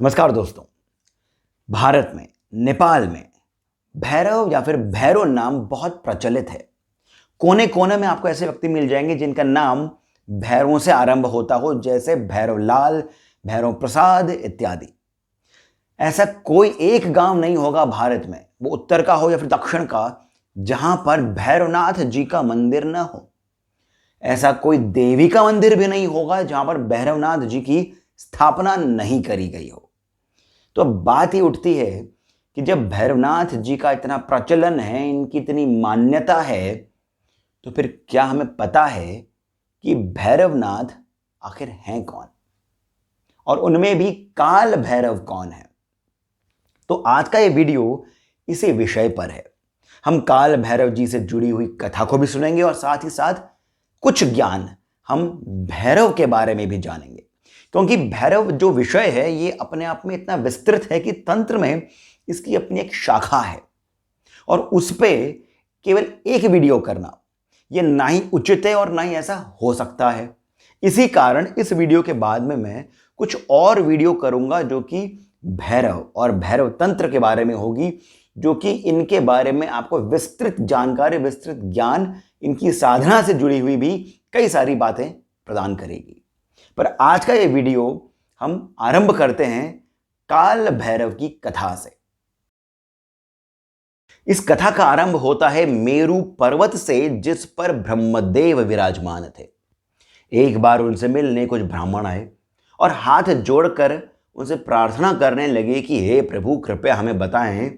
नमस्कार दोस्तों। भारत में, नेपाल में भैरव या फिर भैरव नाम बहुत प्रचलित है। कोने कोने में आपको ऐसे व्यक्ति मिल जाएंगे जिनका नाम भैरवों से आरंभ होता हो, जैसे भैरव लाल, भैरव प्रसाद इत्यादि। ऐसा कोई एक गांव नहीं होगा भारत में, वो उत्तर का हो या फिर दक्षिण का, जहां पर भैरवनाथ जी का मंदिर न हो। ऐसा कोई देवी का मंदिर भी नहीं होगा जहां पर भैरवनाथ जी की स्थापना नहीं करी गई हो। तो अब बात ही उठती है कि जब भैरवनाथ जी का इतना प्रचलन है, इनकी इतनी मान्यता है, तो फिर क्या हमें पता है कि भैरवनाथ आखिर हैं कौन, और उनमें भी काल भैरव कौन है? तो आज का ये वीडियो इसी विषय पर है। हम काल भैरव जी से जुड़ी हुई कथा को भी सुनेंगे और साथ ही साथ कुछ ज्ञान हम भैरव के बारे में भी जानेंगे, क्योंकि भैरव जो विषय है ये अपने आप में इतना विस्तृत है कि तंत्र में इसकी अपनी एक शाखा है, और उस पे केवल एक वीडियो करना ये ना ही उचित है और ना ही ऐसा हो सकता है। इसी कारण इस वीडियो के बाद में मैं कुछ और वीडियो करूंगा जो कि भैरव और भैरव तंत्र के बारे में होगी, जो कि इनके बारे में आपको विस्तृत जानकारी, विस्तृत ज्ञान, इनकी साधना से जुड़ी हुई भी कई सारी बातें प्रदान करेगी। पर आज का ये वीडियो हम आरंभ करते हैं काल भैरव की कथा से। इस कथा का आरंभ होता है मेरू पर्वत से, जिस पर ब्रह्मदेव विराजमान थे। एक बार उनसे मिलने कुछ ब्राह्मण आए और हाथ जोड़कर उनसे प्रार्थना करने लगे कि हे प्रभु, कृपया हमें बताएं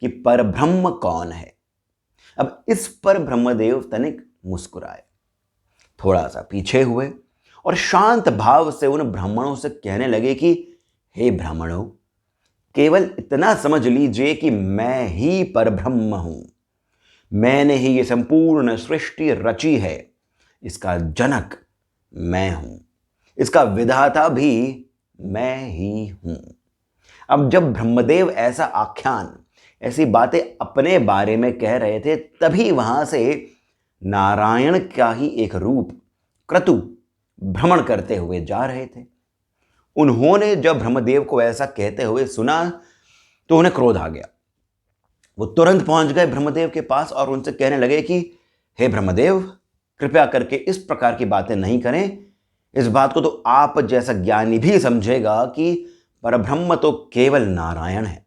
कि परब्रह्म कौन है। अब इस पर ब्रह्मदेव तनिक मुस्कुराए, थोड़ा सा पीछे हुए और शांत भाव से उन ब्राह्मणों से कहने लगे कि हे ब्राह्मणों, केवल इतना समझ लीजिए कि मैं ही परब्रह्म हूं। मैंने ही ये संपूर्ण सृष्टि रची है। इसका जनक मैं हूं, इसका विधाता भी मैं ही हूं। अब जब ब्रह्मदेव ऐसा आख्यान, ऐसी बातें अपने बारे में कह रहे थे, तभी वहां से नारायण का ही एक रूप क्रतु भ्रमण करते हुए जा रहे थे। उन्होंने जब ब्रह्मदेव को ऐसा कहते हुए सुना तो उन्हें क्रोध आ गया। वो तुरंत पहुंच गए ब्रह्मदेव के पास और उनसे कहने लगे कि हे ब्रह्मदेव, कृपया करके इस प्रकार की बातें नहीं करें। इस बात को तो आप जैसा ज्ञानी भी समझेगा कि परब्रह्म तो केवल नारायण है।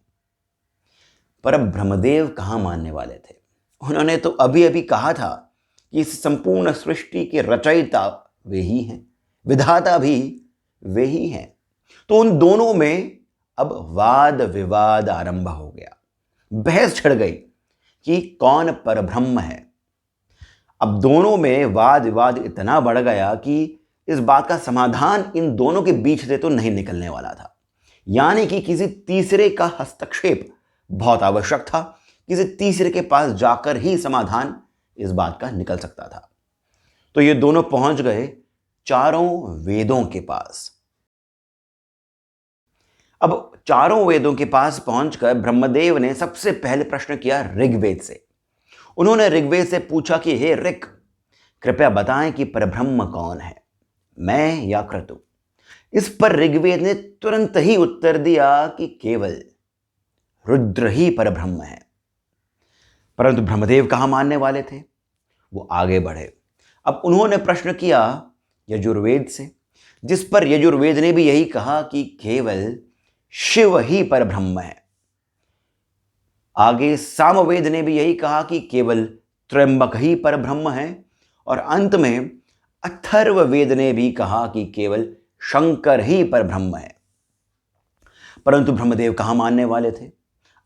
पर ब्रह्मदेव कहां मानने वाले थे? उन्होंने तो अभी अभी कहा था कि इस संपूर्ण सृष्टि के रचयिता वे ही हैं, विधाता भी वे ही हैं। तो उन दोनों में अब वाद विवाद आरंभ हो गया। बहस छिड़ गई कि कौन परब्रह्म है। अब दोनों में वाद विवाद इतना बढ़ गया कि इस बात का समाधान इन दोनों के बीच से तो नहीं निकलने वाला था। यानी कि किसी तीसरे का हस्तक्षेप बहुत आवश्यक था। किसी तीसरे के पास जाकर ही समाधान इस बात का निकल सकता था। तो ये दोनों पहुंच गए चारों वेदों के पास। अब चारों वेदों के पास पहुंचकर ब्रह्मदेव ने सबसे पहले प्रश्न किया ऋग्वेद से। उन्होंने ऋग्वेद से पूछा कि हे ऋक, कृपया बताएं कि परब्रह्म कौन है, मैं या क्रतु? इस पर ऋग्वेद ने तुरंत ही उत्तर दिया कि केवल रुद्र ही परब्रह्म है। परंतु ब्रह्मदेव कहां मानने वाले थे? वो आगे बढ़े। अब उन्होंने प्रश्न किया यजुर्वेद से, जिस पर यजुर्वेद ने भी यही कहा कि केवल शिव ही परब्रह्म है। आगे सामवेद ने भी यही कहा कि केवल त्र्यंबक ही परब्रह्म है, और अंत में अथर्ववेद ने भी कहा कि केवल शंकर ही परब्रह्म है। परंतु ब्रह्मदेव कहां मानने वाले थे?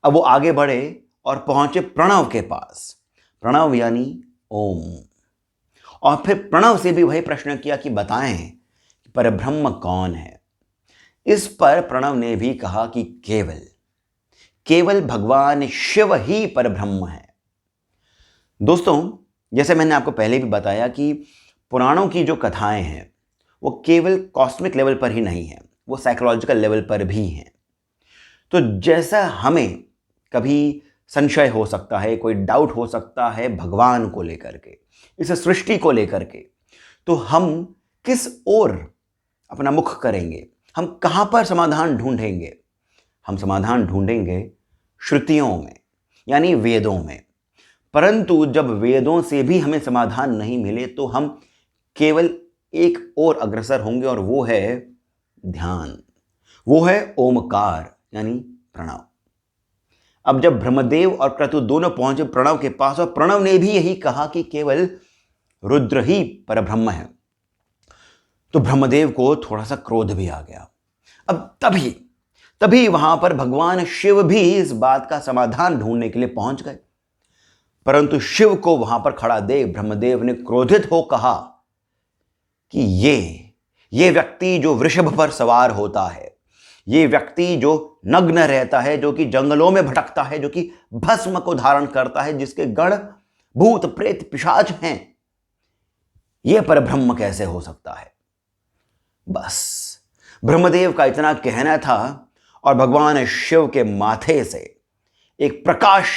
अब वो आगे बढ़े और पहुंचे प्रणव के पास। प्रणव यानी ओम। और फिर प्रणव से भी वही प्रश्न किया कि बताएं कि परब्रह्म कौन है। इस पर प्रणव ने भी कहा कि केवल भगवान शिव ही परब्रह्म है। दोस्तों, जैसे मैंने आपको पहले भी बताया कि पुराणों की जो कथाएं हैं वो केवल कॉस्मिक लेवल पर ही नहीं है, वो साइकोलॉजिकल लेवल पर भी हैं। तो जैसा हमें कभी संशय हो सकता है, कोई डाउट हो सकता है भगवान को लेकर के, इस सृष्टि को लेकर के, तो हम किस ओर अपना मुख करेंगे? हम कहाँ पर समाधान ढूंढेंगे? हम समाधान ढूंढेंगे श्रुतियों में, यानी वेदों में। परंतु जब वेदों से भी हमें समाधान नहीं मिले तो हम केवल एक और अग्रसर होंगे, और वो है ध्यान, वो है ओमकार यानी प्रणव। अब जब ब्रह्मदेव और क्रतु दोनों पहुंचे प्रणव के पास, और प्रणव ने भी यही कहा कि केवल रुद्र ही परब्रह्म है, तो ब्रह्मदेव को थोड़ा सा क्रोध भी आ गया। अब तभी वहां पर भगवान शिव भी इस बात का समाधान ढूंढने के लिए पहुंच गए। परंतु शिव को वहां पर खड़ा देख ब्रह्मदेव ने क्रोधित हो कहा कि ये व्यक्ति जो वृषभ पर सवार होता है, ये व्यक्ति जो नग्न रहता है, जो कि जंगलों में भटकता है, जो कि भस्म को धारण करता है, जिसके गण भूत प्रेत पिशाच हैं, यह परब्रह्म कैसे हो सकता है? बस ब्रह्मदेव का इतना कहना था, और भगवान शिव के माथे से एक प्रकाश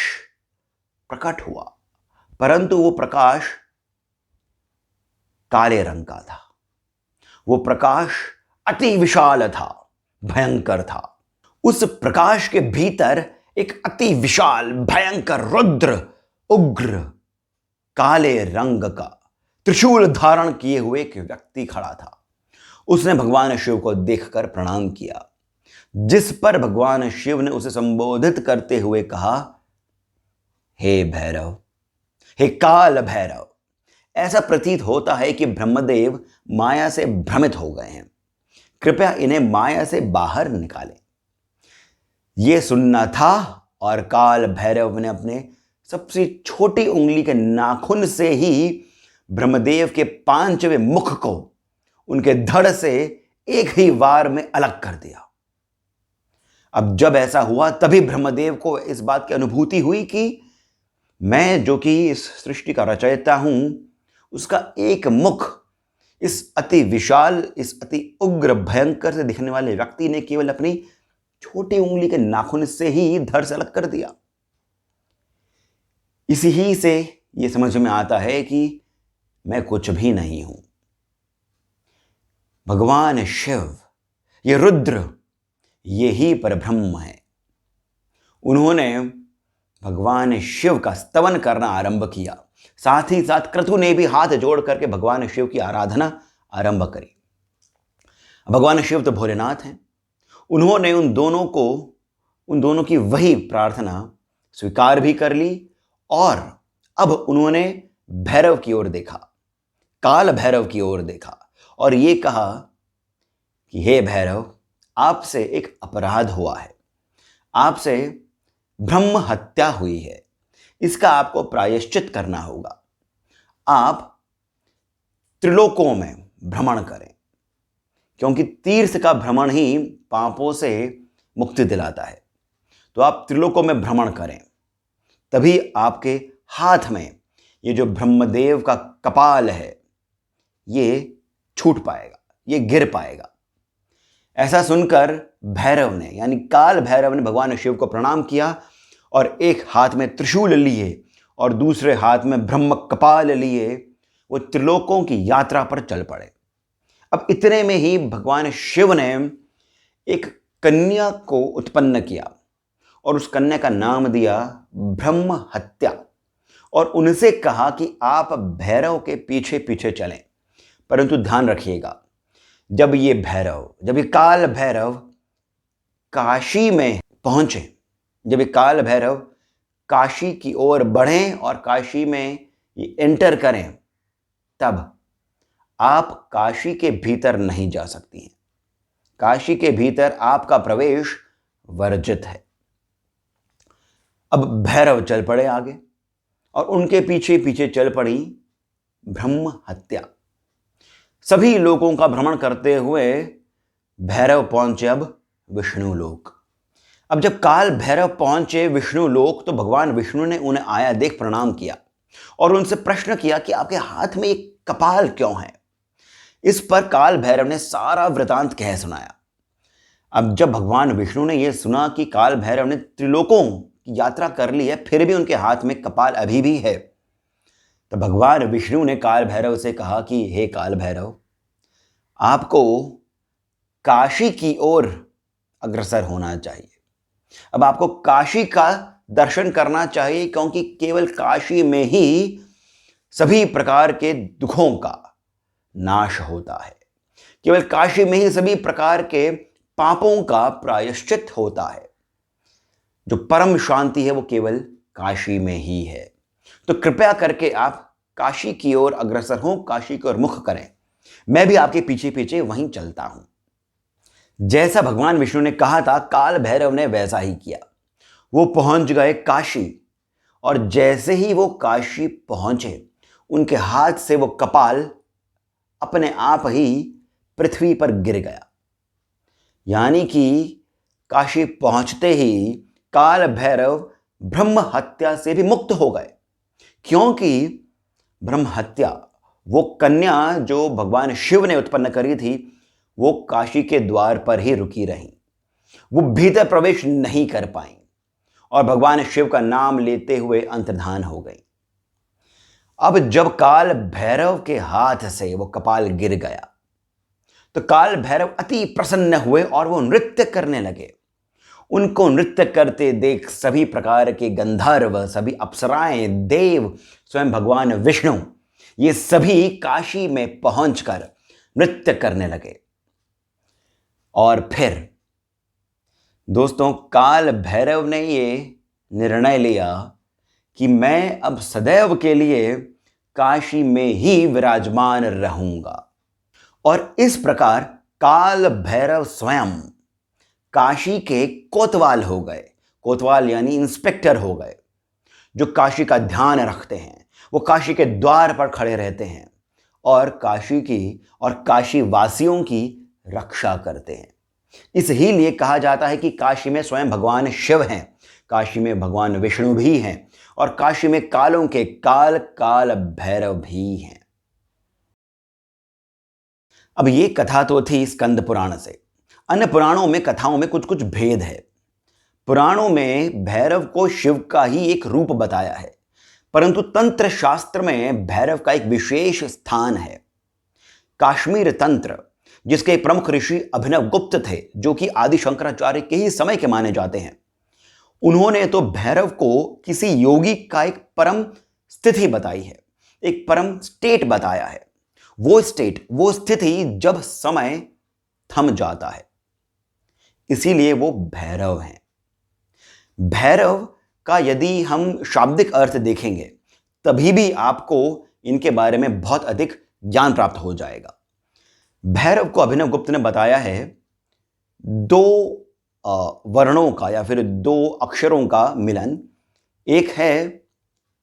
प्रकट हुआ, परंतु वो प्रकाश काले रंग का था। वो प्रकाश अति विशाल था, भयंकर था। उस प्रकाश के भीतर एक अति विशाल भयंकर रुद्र उग्र काले रंग का त्रिशूल धारण किए हुए एक व्यक्ति खड़ा था। उसने भगवान शिव को देखकर प्रणाम किया, जिस पर भगवान शिव ने उसे संबोधित करते हुए कहा, हे भैरव, हे काल भैरव। ऐसा प्रतीत होता है कि ब्रह्मदेव माया से भ्रमित हो गए हैं, कृपया इन्हें माया से बाहर निकालें। यह सुनना था, और काल भैरव ने अपने सबसे छोटी उंगली के नाखून से ही ब्रह्मदेव के पांचवें मुख को उनके धड़ से एक ही वार में अलग कर दिया। अब जब ऐसा हुआ तभी ब्रह्मदेव को इस बात की अनुभूति हुई कि मैं जो कि इस सृष्टि का रचयिता हूं, उसका एक मुख इस अति विशाल, इस अति उग्र भयंकर से दिखने वाले व्यक्ति ने केवल अपनी छोटी उंगली के नाखून से ही धड़ से अलग कर दिया। इसी ही से यह समझ में आता है कि मैं कुछ भी नहीं हूं। भगवान शिव, ये रुद्र, ये ही परब्रह्म है। उन्होंने भगवान शिव का स्तवन करना आरंभ किया। साथ ही साथ क्रतु ने भी हाथ जोड़ करके भगवान शिव की आराधना आरंभ करी। भगवान शिव तो भोलेनाथ हैं। उन्होंने उन दोनों की वही प्रार्थना स्वीकार भी कर ली, और अब उन्होंने भैरव की ओर देखा, काल भैरव की ओर देखा, और ये कहा कि हे भैरव, आपसे एक अपराध हुआ है, आपसे ब्रह्म हत्या हुई है, इसका आपको प्रायश्चित करना होगा। आप त्रिलोकों में भ्रमण करें, क्योंकि तीर्थ का भ्रमण ही पापों से मुक्ति दिलाता है। तो आप त्रिलोकों में भ्रमण करें, तभी आपके हाथ में ये जो ब्रह्मदेव का कपाल है, ये छूट पाएगा, ये गिर पाएगा। ऐसा सुनकर भैरव ने, यानी काल भैरव ने भगवान शिव को प्रणाम किया, और एक हाथ में त्रिशूल लिए और दूसरे हाथ में ब्रह्म कपाल लिए वो त्रिलोकों की यात्रा पर चल पड़े। अब इतने में ही भगवान शिव ने एक कन्या को उत्पन्न किया, और उस कन्या का नाम दिया ब्रह्म हत्या, और उनसे कहा कि आप भैरव के पीछे पीछे चलें, परंतु ध्यान रखिएगा, जब ये काल भैरव काशी में पहुंचे, जब ये काल भैरव काशी की ओर बढ़ें और काशी में ये एंटर करें, तब आप काशी के भीतर नहीं जा सकती हैं। काशी के भीतर आपका प्रवेश वर्जित है। अब भैरव चल पड़े आगे, और उनके पीछे पीछे चल पड़ी ब्रह्म हत्या। सभी लोगों का भ्रमण करते हुए भैरव पहुंचे अब विष्णु लोक। अब जब काल भैरव पहुंचे विष्णु लोक, तो भगवान विष्णु ने उन्हें आया देख प्रणाम किया, और उनसे प्रश्न किया कि आपके हाथ में एक कपाल क्यों है। इस पर काल भैरव ने सारा वृतांत कह सुनाया। अब जब भगवान विष्णु ने यह सुना कि काल भैरव ने त्रिलोकों की यात्रा कर ली है, फिर भी उनके हाथ में कपाल अभी भी है, तो भगवान विष्णु ने काल भैरव से कहा कि हे काल भैरव, आपको काशी की ओर अग्रसर होना चाहिए। अब आपको काशी का दर्शन करना चाहिए, क्योंकि केवल काशी में ही सभी प्रकार के दुखों का नाश होता है। केवल काशी में ही सभी प्रकार के पापों का प्रायश्चित होता है। जो परम शांति है वो केवल काशी में ही है। तो कृपया करके आप काशी की ओर अग्रसर हों, काशी की ओर मुख करें। मैं भी आपके पीछे पीछे वहीं चलता हूं। जैसा भगवान विष्णु ने कहा था, काल भैरव ने वैसा ही किया। वो पहुंच गए काशी, और जैसे ही वो काशी पहुंचे, उनके हाथ से वो कपाल अपने आप ही पृथ्वी पर गिर गया। यानी कि काशी पहुंचते ही काल भैरव ब्रह्म हत्या से भी मुक्त हो गए, क्योंकि ब्रह्म हत्या, वो कन्या जो भगवान शिव ने उत्पन्न करी थी, वो काशी के द्वार पर ही रुकी रही। वो भीतर प्रवेश नहीं कर पाई और भगवान शिव का नाम लेते हुए अंतर्धान हो गई। अब जब काल भैरव के हाथ से वो कपाल गिर गया, तो काल भैरव अति प्रसन्न हुए और वो नृत्य करने लगे। उनको नृत्य करते देख सभी प्रकार के गंधर्व, सभी अप्सराएं, देव, स्वयं भगवान विष्णु, ये सभी काशी में पहुंचकर नृत्य करने लगे। और फिर दोस्तों, काल भैरव ने ये निर्णय लिया कि मैं अब सदैव के लिए काशी में ही विराजमान रहूंगा। और इस प्रकार काल भैरव स्वयं काशी के कोतवाल हो गए। कोतवाल यानी इंस्पेक्टर हो गए, जो काशी का ध्यान रखते हैं। वो काशी के द्वार पर खड़े रहते हैं और काशी की और काशी वासियों की रक्षा करते हैं। इसलिए कहा जाता है कि काशी में स्वयं भगवान शिव हैं, काशी में भगवान विष्णु भी हैं, और काशी में कालों के काल काल भैरव भी हैं। अब ये कथा तो थी स्कंद पुराण से। अन्य पुराणों में, कथाओं में कुछ कुछ भेद है। पुराणों में भैरव को शिव का ही एक रूप बताया है, परंतु तंत्र शास्त्र में भैरव का एक विशेष स्थान है। काश्मीर तंत्र, जिसके प्रमुख ऋषि अभिनव गुप्त थे, जो कि आदि शंकराचार्य के ही समय के माने जाते हैं, उन्होंने तो भैरव को किसी योगी का एक परम स्थिति बताई है, एक परम स्टेट बताया है। वो स्टेट, वो स्थिति जब समय थम जाता है, इसीलिए वो भैरव हैं। भैरव का यदि हम शाब्दिक अर्थ देखेंगे, तभी भी आपको इनके बारे में बहुत अधिक ज्ञान प्राप्त हो जाएगा। भैरव को अभिनव गुप्त ने बताया है दो वर्णों का या फिर दो अक्षरों का मिलन। एक है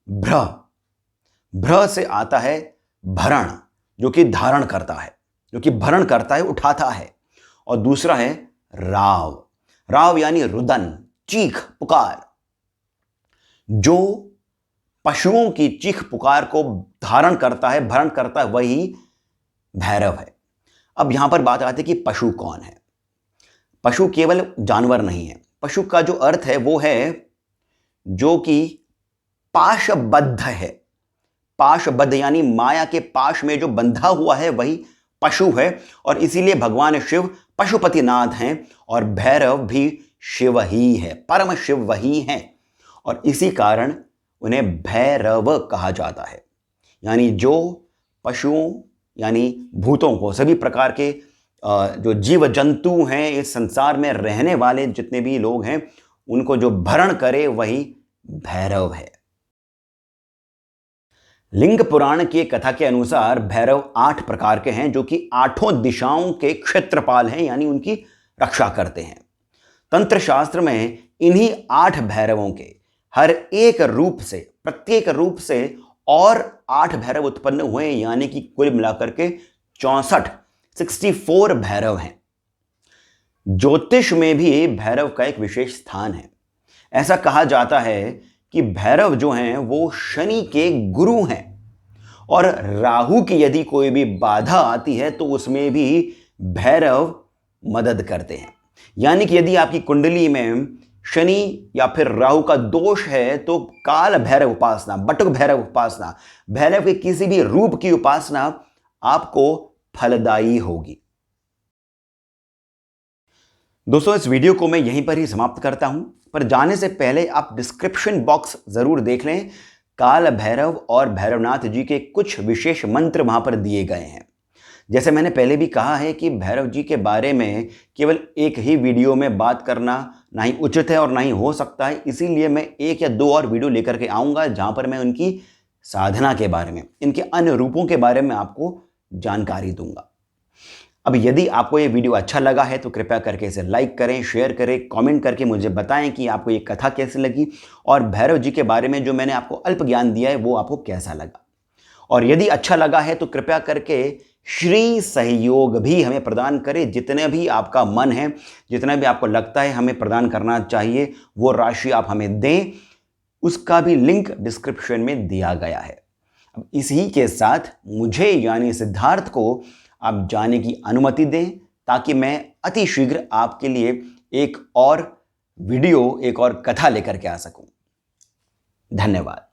भ्र, भ्र से आता है भरण, जो कि धारण करता है, जो कि भरण करता है, उठाता है। और दूसरा है राव, राव यानी रुदन, चीख पुकार। जो पशुओं की चीख पुकार को धारण करता है, भरण करता है, वही भैरव है। अब यहां पर बात आती है कि पशु कौन है। पशु केवल जानवर नहीं है। पशु का जो अर्थ है वो है जो कि पाशबद्ध है। पाशबद्ध यानी माया के पाश में जो बंधा हुआ है, वही पशु है। और इसीलिए भगवान शिव पशुपतिनाथ हैं और भैरव भी शिव ही है, परम शिव वही हैं। और इसी कारण उन्हें भैरव कहा जाता है। यानी जो पशुओं यानी भूतों को, सभी प्रकार के जो जीव जंतु हैं, इस संसार में रहने वाले जितने भी लोग हैं, उनको जो भरण करे वही भैरव है। लिंग पुराण की कथा के अनुसार भैरव 8 प्रकार के हैं, जो कि 8 दिशाओं के क्षेत्रपाल हैं, यानी उनकी रक्षा करते हैं। तंत्र शास्त्र में इन्हीं 8 भैरवों के हर एक रूप से, प्रत्येक रूप से और 8 भैरव उत्पन्न हुए, यानी कि कुल मिलाकर के 64 भैरव हैं। ज्योतिष में भी भैरव का एक विशेष स्थान है। ऐसा कहा जाता है कि भैरव जो हैं वो शनि के गुरु हैं, और राहु की यदि कोई भी बाधा आती है तो उसमें भी भैरव मदद करते हैं। यानी कि यदि आपकी कुंडली में शनि या फिर राहु का दोष है, तो काल भैरव उपासना, बटुक भैरव उपासना, भैरव के किसी भी रूप की उपासना आपको फलदायी होगी। दोस्तों, इस वीडियो को मैं यहीं पर ही समाप्त करता हूं, पर जाने से पहले आप डिस्क्रिप्शन बॉक्स जरूर देख लें। काल भैरव और भैरवनाथ जी के कुछ विशेष मंत्र वहां पर दिए गए हैं। जैसे मैंने पहले भी कहा है कि भैरव जी के बारे में केवल एक ही वीडियो में बात करना ना ही उचित है और ना ही हो सकता है, इसीलिए मैं 1 या 2 और वीडियो लेकर के आऊँगा जहाँ पर मैं उनकी साधना के बारे में, इनके अन्य रूपों के बारे में आपको जानकारी दूंगा। अब यदि आपको ये वीडियो अच्छा लगा है तो कृपया करके इसे लाइक करें, शेयर करें, कमेंट करके मुझे बताएं कि आपको ये कथा कैसी लगी और भैरव जी के बारे में जो मैंने आपको अल्प ज्ञान दिया है वो आपको कैसा लगा। और यदि अच्छा लगा है तो कृपया करके श्री सहयोग भी हमें प्रदान करें। जितने भी आपका मन है, जितना भी आपको लगता है हमें प्रदान करना चाहिए, वो राशि आप हमें दें। उसका भी लिंक डिस्क्रिप्शन में दिया गया है। अब इसी के साथ मुझे यानी सिद्धार्थ को आप जाने की अनुमति दें, ताकि मैं अति शीघ्र आपके लिए एक और वीडियो, एक और कथा लेकर के आ सकूं। धन्यवाद।